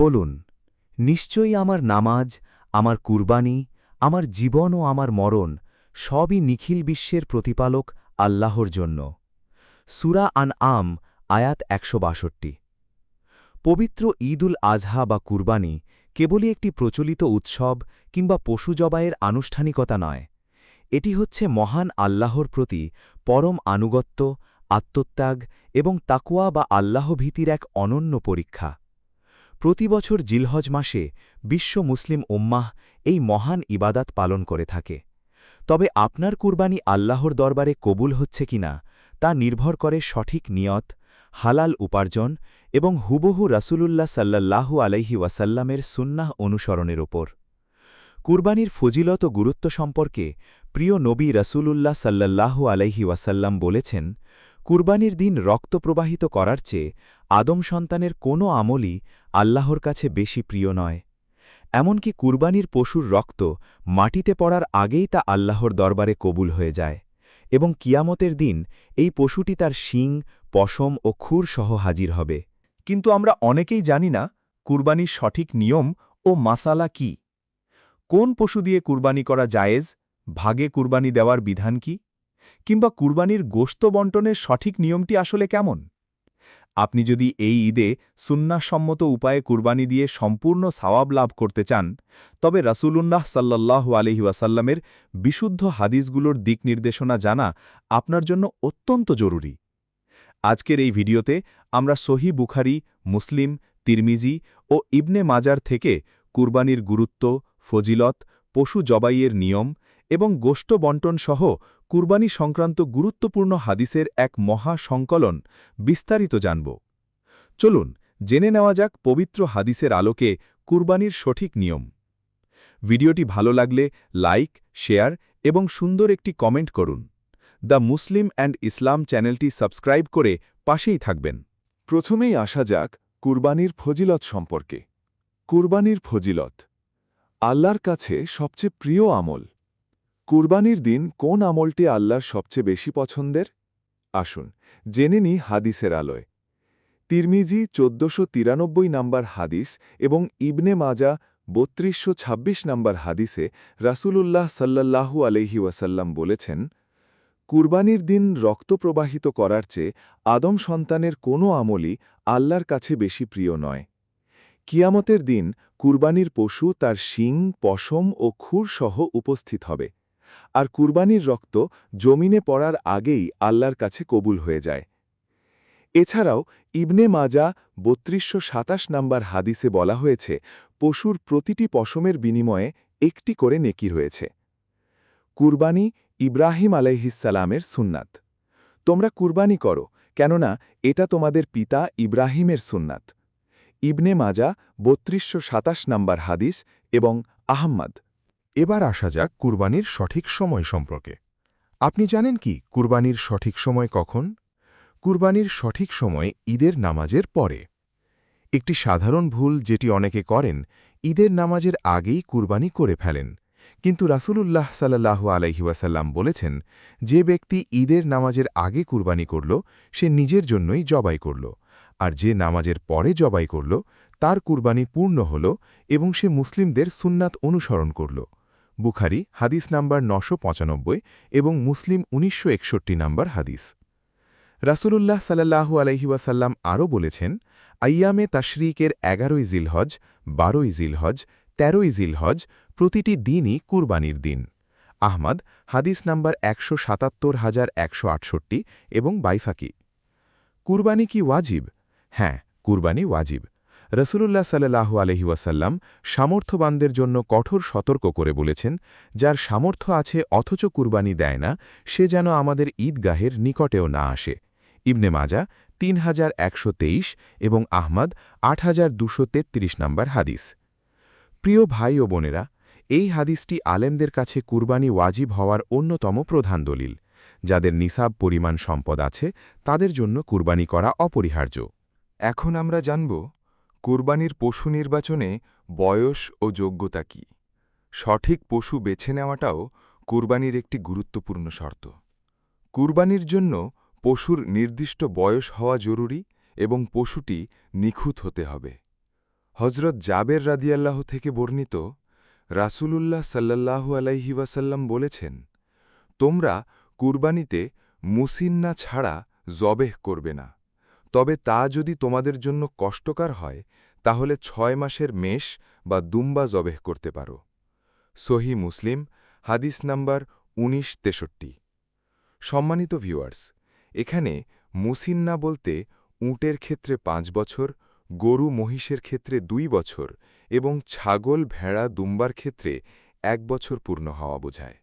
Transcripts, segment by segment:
বলুন, নিশ্চয়ই আমার নামাজ, আমার কুরবানি, আমার জীবন ও আমার মরণ সবই নিখিল বিশ্বের প্রতিপালক আল্লাহর জন্য। সূরা আনআম আয়াত ১৬২। পবিত্র ঈদ উল আজহা বা কুরবানি কেবলই একটি প্রচলিত উৎসব কিংবা পশু জবাইয়ের আনুষ্ঠানিকতা নয়। এটি হচ্ছে মহান আল্লাহর প্রতি পরম আনুগত্য, আত্মত্যাগ এবং তাকওয়া বা আল্লাহভীতির এক অনন্য পরীক্ষা। প্রতি বছর জিলহজ মাসে বিশ্ব মুসলিম উম্মাহ এই মহান ইবাদাত পালন করে থাকে। তবে আপনার কুরবানি আল্লাহর দরবারে কবুল হচ্ছে কিনা তা নির্ভর করে সঠিক নিয়ত, হালাল উপার্জন এবং হুবহু রাসূলুল্লাহ সাল্লাল্লাহু আলাইহি ওয়াসাল্লামের সুন্নাহ অনুসরণের ওপর। কুরবানির ফজিলত ও গুরুত্ব সম্পর্কে প্রিয় নবী রাসূলুল্লাহ সাল্লাল্লাহু আলাইহি ওয়াসাল্লাম বলেছেন, কুরবানির দিন রক্ত প্রবাহিত করার চেয়ে আদম সন্তানের কোনো আমলই আল্লাহর কাছে বেশি প্রিয় নয়। এমনকি কুরবানির পশুর রক্ত মাটিতে পড়ার আগেই তা আল্লাহর দরবারে কবুল হয়ে যায় এবং কিয়ামতের দিন এই পশুটি তার শিং, পশম ও খুর সহ হাজির হবে। কিন্তু আমরা অনেকেই জানি না কুরবানির সঠিক নিয়ম ও মাসালা কি। কোন পশু দিয়ে কুরবানি করা জায়েজ, ভাগে কুরবানি দেওয়ার বিধান কি, কিংবা কুরবানির গোশত বন্টনের সঠিক নিয়মটি আসলে কেমন? আপনি যদি এই ঈদে সুন্নাহসম্মত উপায়ে কুরবানি দিয়ে সম্পূর্ণ সওয়াব লাভ করতে চান, তবে রাসূলুল্লাহ সাল্লাল্লাহু আলাইহি ওয়াসাল্লামের বিশুদ্ধ হাদিসগুলোর দিক নির্দেশনা জানা আপনার জন্য অত্যন্ত জরুরি। আজকের এই ভিডিওতে আমরা সহিহ বুখারী, মুসলিম, তিরমিজি ও ইবনে মাজার থেকে কুরবানির গুরুত্ব, ফজিলত, পশু জবাইয়ের নিয়ম এবং গোশত বন্টন সহ কুরবানি সংক্রান্ত গুরুত্বপূর্ণ হাদিসের এক মহা সংকলন বিস্তারিত জানব। চলুন জেনে নেওয়া যাক পবিত্র হাদিসের আলোকে কুরবানির সঠিক নিয়ম। ভিডিওটি ভালো লাগলে লাইক, শেয়ার এবং সুন্দর একটি কমেন্ট করুন। দ্য মুসলিম অ্যান্ড ইসলাম চ্যানেলটি সাবস্ক্রাইব করে পাশেই থাকবেন। প্রথমেই আসা যাক কুরবানির ফজিলত সম্পর্কে। কুরবানির ফজিলত আল্লাহর কাছে সবচেয়ে প্রিয় আমল। কুরবানির দিন কোন আমলটি আল্লাহর সবচেয়ে বেশি পছন্দের? আসুন জেনে নিই হাদিসের আলোয়। তিরমিজি ১৪৯৩ নম্বর হাদিস এবং ইবনে মাজা ৩২২৬ নম্বর হাদিসে রাসূলুল্লাহ সাল্লাল্লাহু আলাইহি ওয়াসাল্লাম বলেছেন, কুরবানির দিন রক্ত প্রবাহিত করার চেয়ে আদম সন্তানের কোনো আমলই আল্লাহর কাছে বেশি প্রিয় নয়। কিয়ামতের দিন কুরবানির পশু তার শিং, পশম ও খুর সহ উপস্থিত হবে, আর কুরবানির রক্ত জমিনে পড়ার আগেই আল্লাহর কাছে কবুল হয়ে যায়। এছাড়াও ইবনে মাজা ৩২২৭ নম্বর হাদিসে বলা হয়েছে, পশুর প্রতিটি পশমের বিনিময়ে একটি করে নেকি রয়েছে। কুরবানি ইব্রাহিম আলাইহিসসালামের সুন্নাত। তোমরা কুরবানি করো, কেননা এটা তোমাদের পিতা ইব্রাহিমের সুন্নাত। ইবনে মাজা ৩২২৭ নম্বর হাদিস এবং আহম্মদ। এবার আসা যাক কুরবানির সঠিক সময় সম্পর্কে। আপনি জানেন কি কুরবানির সঠিক সময় কখন? কুরবানির সঠিক সময় ঈদের নামাজের পরে। একটি সাধারণ ভুল যেটি অনেকে করেন, ঈদের নামাজের আগেই কুরবানি করে ফেলেন। কিন্তু রাসূলুল্লাহ সাল্লাল্লাহু আলাইহি ওয়াসাল্লাম বলেছেন, যে ব্যক্তি ঈদের নামাজের আগে কুরবানি করল সে নিজের জন্যই জবাই করল, আর যে নামাজের পরে জবাই করল তার কুরবানি পূর্ণ হল এবং সে মুসলিমদের সুন্নাত অনুসরণ করল। বুখারী হাদিস নাম্বার ৯৯৫ এবং মুসলিম ১৯৬১ নম্বর হাদিস। রাসূলুল্লাহ সাল্লাল্লাহু আলাইহি ওয়াসাল্লাম আরও বলেছেন, আইয়ামে তাশরিকের ১১ই জিলহজ, ১২ই জিলহজ, ১৩ই জিলহজ প্রতিটি দিনই কুরবানির দিন। আহমদ হাদিস নাম্বার ১৭৭১৬৮ এবং বাইফাকি। কুরবানি কি ওয়াজিব? হ্যাঁ, কুরবানি ওয়াজিব। রাসূলুল্লাহ সাল্লাল্লাহু আলাইহি ওয়াসাল্লাম সামর্থ্যবানদের জন্য কঠোর সতর্ক করে বলেছেন, যার সামর্থ্য আছে অথচ কুরবানি দেয় না, সে যেন আমাদের ঈদগাহের নিকটেও না আসে। ইবনে মাজা ৩১২৩ এবং আহমদ ৮২৩৩ নম্বর হাদিস। প্রিয় ভাই ও বোনেরা, এই হাদিসটি আলেমদের কাছে কুরবানি ওয়াজিব হওয়ার অন্যতম প্রধান দলিল। যাদের নিসাব পরিমাণ সম্পদ আছে তাদের জন্য কুরবানি করা অপরিহার্য। এখন আমরা জানব কুরবানির পশু নির্বাচনে বয়স ও যোগ্যতা কি। সঠিক পশু বেছে নেওয়াটাও কুরবানির একটি গুরুত্বপূর্ণ শর্ত। কুরবানির জন্য পশুর নির্দিষ্ট বয়স হওয়া জরুরি এবং পশুটি নিখুঁত হতে হবে। হজরত জাবের রাদিয়াল্লাহু থেকে বর্ণিত, রাসূলুল্লাহ সাল্লাল্লাহু আলাইহি ওয়াসাল্লাম বলেছেন, তোমরা কুরবানিতে মুসিন্না ছাড়া জবেহ করবে না, তবে তা যদি তোমাদের জন্য কষ্টকর হয় তাহলে 6 মাসের মেষ বা দুম্বা জবেহ করতে পারো। সহি মুসলিম, হাদিস নাম্বার 1963। সম্মানিত ভিউয়ার্স, এখানে মুসিন্না বলতে উটের ক্ষেত্রে 5 বছর, গরু মহিষের ক্ষেত্রে 2 বছর এবং ছাগল ভেড়া দুম্বার ক্ষেত্রে 1 বছর পূর্ণ হওয়া বোঝায়।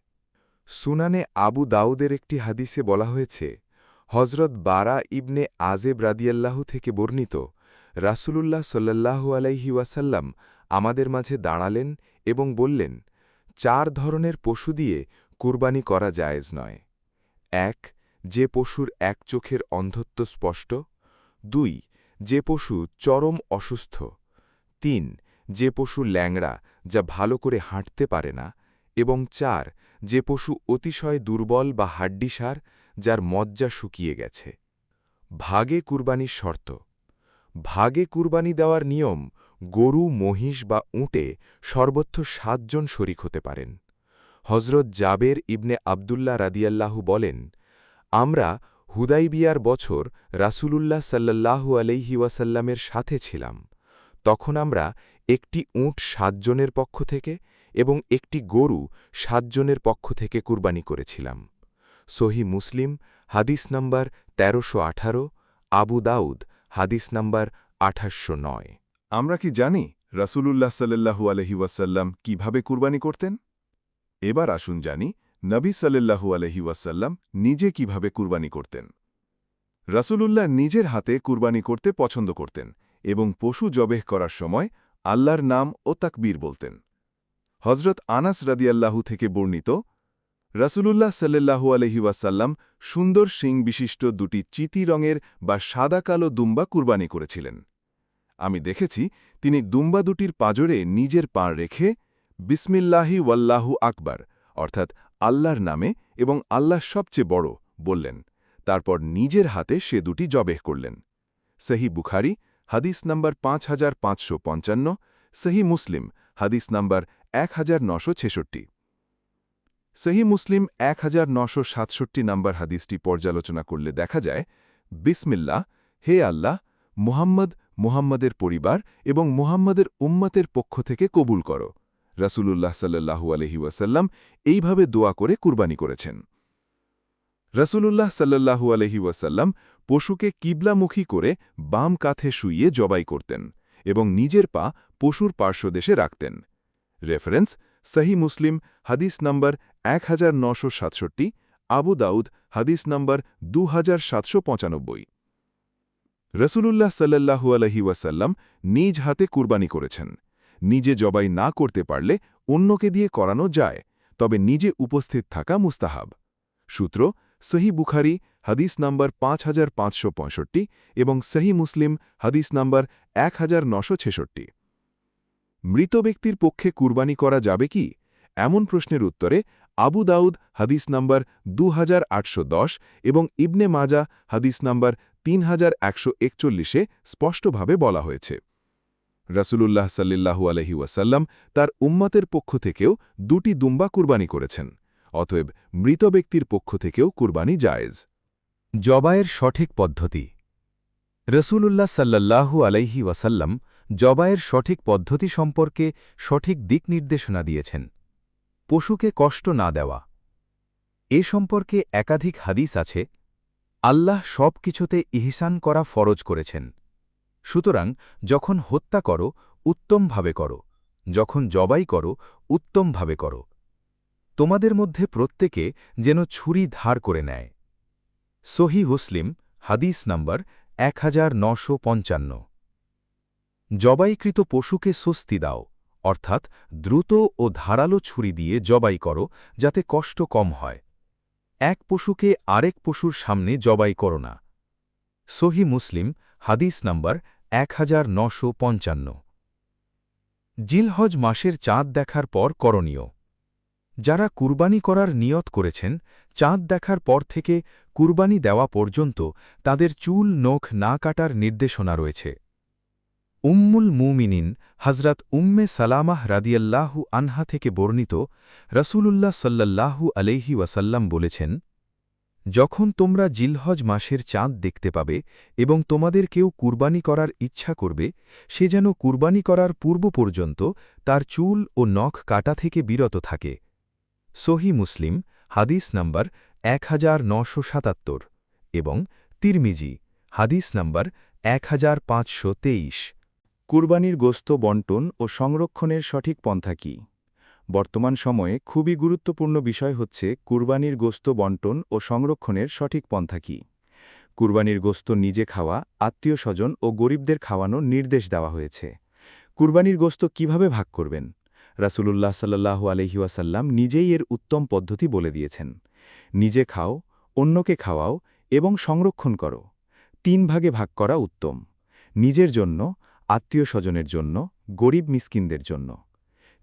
সুনানে আবু দাউদের একটি হাদিসে বলা হয়েছে, হজরত বারা ইবনে আজেব রাদিয়াল্লাহু থেকে বর্ণিত, রাসূলুল্লাহ সাল্লাল্লাহু আলাইহি ওয়াসাল্লাম আমাদের মাঝে দাঁড়ালেন এবং বললেন, 4 ধরনের পশু দিয়ে কুরবানি করা জায়েজ নয়। 1. যে পশুর এক চোখের অন্ধত্ব স্পষ্ট। 2. যে পশু চরম অসুস্থ। 3. যে পশু ল্যাংড়া, যা ভালো করে হাঁটতে পারে না। এবং 4. যে পশু অতিশয় দুর্বল বা হাড্ডিসার, যার মজ্জা শুকিয়ে গেছে। ভাগে কুরবানির শর্ত। ভাগে কুরবানি দেওয়ার নিয়ম, গরু মহিষ বা উটে সর্বোচ্চ 7 জন শরিক হতে পারেন। হজরত জাবের ইবনে আবদুল্লাহ রাদিয়াল্লাহু বলেন, আমরা হুদাইবিয়ার বছর রাসূলুল্লাহ সাল্লাল্লাহু আলাইহি ওয়াসাল্লামের সাথে ছিলাম। তখন আমরা একটি উট 7 জনের পক্ষ থেকে এবং একটি গরু 7 জনের পক্ষ থেকে কুরবানি করেছিলাম। সহি মুসলিম, হাদিস নাম্বার 1318, আবু দাউদ, হাদিস নাম্বার 2809। আমরা কি জানি রাসূলুল্লাহ সাল্লাল্লাহু আলাইহি ওয়াসাল্লাম কিভাবে কুরবানি করতেন? এবার আসুন জানি নবী সাল্লাল্লাহু আলাইহি ওয়াসাল্লাম নিজে কিভাবে কুরবানি করতেন। রাসূলুল্লাহ নিজের হাতে কুরবানি করতে পছন্দ করতেন এবং পশু জবেহ করার সময় আল্লাহর নাম ও তাকবীর বলতেন। হজরত আনাস রাদিয়াল্লাহু থেকে বর্ণিত, রাসূলুল্লাহ সাল্লাল্লাহু আলাইহি ওয়াসাল্লাম সুন্দর শিং বিশিষ্ট 2টি চিতি রঙের বা সাদা কালো দুম্বা কুরবানি করেছিলেন। আমি দেখেছি তিনি দুম্বা দুটির পাঁজরে নিজের পা রেখে বিসমিল্লাহি ওয়াল্লাহু আকবার, অর্থাৎ আল্লাহর নামে এবং আল্লাহ সবচেয়ে বড় বললেন। তারপর নিজের হাতে সে দুটি জবেহ করলেন। সহি বুখারি, হাদিস নাম্বার 5555, সহি মুসলিম, হাদিস নাম্বার 1966। সহি মুসলিম 1967 নাম্বার হাদিসটি পর্যালোচনা করলে দেখা যায়, বিসমিল্লাহ, হে আল্লাহ, মুহাম্মদের পরিবার এবং মুহাম্মদের উম্মতের পক্ষ থেকে কবুল করো। রাসূলুল্লাহ সাল্লাল্লাহু আলাইহি ওয়াসাল্লাম এইভাবে দোয়া করে কুরবানি করেছেন। রাসূলুল্লাহ সাল্লাল্লাহু আলাইহি ওয়াসাল্লাম পশুকে কিবলামুখী করে বাম কাঁধে শুইয়ে জবাই করতেন এবং নিজের পা পশুর পার্শ্বদেশে রাখতেন। রেফারেন্স, সহি মুসলিম, হাদিস নাম্বার 1967, আবু দাউদ, হাদিস নাম্বার 2795। রাসূলুল্লাহ সাল্লাল্লাহু আলাইহি ওয়াসাল্লাম নিজ হাতে কুরবানি করেছেন। নিজে জবাই না করতে পারলে অন্যকে দিয়ে করানো যায়, তবে নিজে উপস্থিত থাকা মুস্তাহাব। সূত্র, সহি বুখারি, হাদিস নাম্বার 5565 এবং সহি মুসলিম, হাদিস নাম্বার 1966। মৃত ব্যক্তির পক্ষে কুরবানি করা যাবে কি? এমন প্রশ্নের উত্তরে আবু দাউদ, হাদিস নাম্বার 2810 এবং ইবনে মাজা, হাদিস নাম্বার 3141 স্পষ্টভাবে বলা হয়েছে, রাসূলুল্লাহ সাল্লাল্লাহু আলাইহি ওয়াসাল্লাম তার উম্মতের পক্ষ থেকেও 2টি দুম্বা কুরবানি করেছেন। অতএব মৃত ব্যক্তির পক্ষ থেকেও কুরবানি জায়েজ। জবাইয়ের সঠিক পদ্ধতি। রসূলুল্লাহ সাল্লাল্লাহু আলাইহি ওয়াসাল্লাম জবাইয়ের সঠিক পদ্ধতি সম্পর্কে সঠিক দিক নির্দেশনা দিয়েছেন। পশুকে কষ্ট না দেওয়া। এ সম্পর্কে একাধিক হাদিস আছে। আল্লাহ সব কিছুতে ইহসান করা ফরজ করেছেন। সুতরাং যখন হত্যা করো, উত্তমভাবে করো, যখন জবাই করো, উত্তমভাবে করো। তোমাদের মধ্যে প্রত্যেকে যেন ছুরি ধার করে নেয়। সহি মুসলিম, হাদিস নাম্বার 1955। জবাইকৃত পশুকে স্বস্তি দাও, অর্থাৎ দ্রুত ও ধারালো ছুরি দিয়ে জবাই করো যাতে কষ্ট কম হয়। এক পশুকে আরেক পশুর সামনে জবাই করো না। সহি মুসলিম, হাদিস নাম্বার 1955। জিলহজ মাসের চাঁদ দেখার পর করণীয়। যারা কুরবানি করার নিয়ত করেছেন, চাঁদ দেখার পর থেকে কুরবানি দেওয়া পর্যন্ত তাদের চুল নখ না কাটার নির্দেশনা রয়েছে। উম্মুল মুমিনিন হজরত উম্মে সালামাহ রাদিয়াল্লাহু আনহা থেকে বর্ণিত রসূলুল্লাহ সাল্লাল্লাহু আলাইহি ওয়াসাল্লাম বলেছেন, যখন তোমরা জিলহজ মাসের চাঁদ দেখতে পাবে এবং তোমাদের কেউ কুরবানি করার ইচ্ছা করবে, সে যেন কুরবানি করার পূর্ব পর্যন্ত তার চুল ও নখ কাটা থেকে বিরত থাকে। সহি মুসলিম হাদিস নম্বর 1977 এবং তিরমিজি হাদিস নম্বর 1523। কুরবানির গোশত বন্টন ও সংরক্ষণের সঠিক পন্থা কি? বর্তমান সময়ে খুবই গুরুত্বপূর্ণ বিষয় হচ্ছে কুরবানির গোশত বন্টন ও সংরক্ষণের সঠিক পন্থা কি। কুরবানির গোশত নিজে খাওয়া, আত্মীয়স্বজন ও গরিবদের খাওয়ানোর নির্দেশ দেওয়া হয়েছে। কুরবানির গোশত কিভাবে ভাগ করবেন? রাসূলুল্লাহ সাল্লাল্লাহু আলাইহি ওয়াসাল্লাম নিজেই এর উত্তম পদ্ধতি বলে দিয়েছেন। নিজে খাও, অন্যকে খাওয়াও এবং সংরক্ষণ করো। 3 ভাগে ভাগ করা উত্তম। নিজের জন্য, আত্মীয়স্বজনের জন্য, গরিব মিসকিনদের জন্য।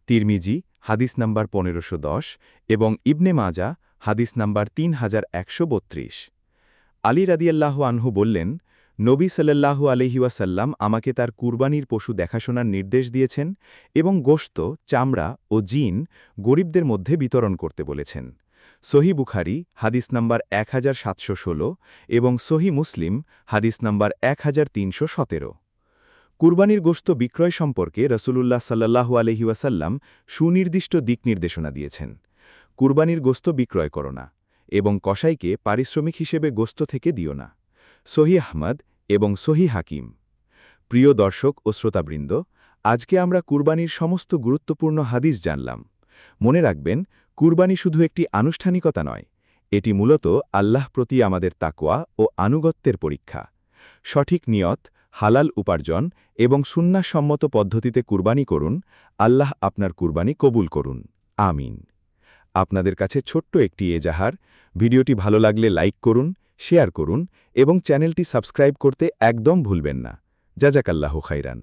তিরমিজি হাদিস নাম্বার 1510 এবং ইবনে মাজা হাদিস নাম্বার 3132। আলী রাদিয়াল্লাহু আনহু বললেন, নবী সাল্লাল্লাহু আলাইহি ওয়াসাল্লাম আমাকে তার কুরবানির পশু দেখাশোনার নির্দেশ দিয়েছেন এবং গোশত, চামড়া ও জিন গরিবদের মধ্যে বিতরণ করতে বলেছেন। সহি বুখারী হাদিস নাম্বার 1716 এবং সহি মুসলিম হাদিস নাম্বার 1317। কুরবানির গোশত বিক্রয় সম্পর্কে রাসূলুল্লাহ সাল্লাল্লাহু আলাইহি ওয়াসাল্লাম সুনির্দিষ্ট দিক নির্দেশনা দিয়েছেন। কুরবানির গোশত বিক্রয় করো না এবং কসাইকে পারিশ্রমিক হিসেবে গোশত থেকে দিও না। সহি আহমদ এবং সহি হাকিম। প্রিয় দর্শক ও শ্রোতাবৃন্দ, আজকে আমরা কুরবানির সমস্ত গুরুত্বপূর্ণ হাদিস জানলাম। মনে রাখবেন, কুরবানি শুধু একটি আনুষ্ঠানিকতা নয়, এটি মূলত আল্লাহ প্রতি আমাদের তাকওয়া ও আনুগত্যের পরীক্ষা। সঠিক নিয়ত, হালাল উপার্জন এবং সুন্নাহসম্মত পদ্ধতিতে কুরবানি করুন। আল্লাহ আপনার কুরবানি কবুল করুন। আমিন। আপনাদের কাছে ছোট্ট একটি এজাহার, ভিডিওটি ভালো লাগলে লাইক করুন, শেয়ার করুন এবং চ্যানেলটি সাবস্ক্রাইব করতে একদম ভুলবেন না। জাযাকাল্লাহু খাইরান।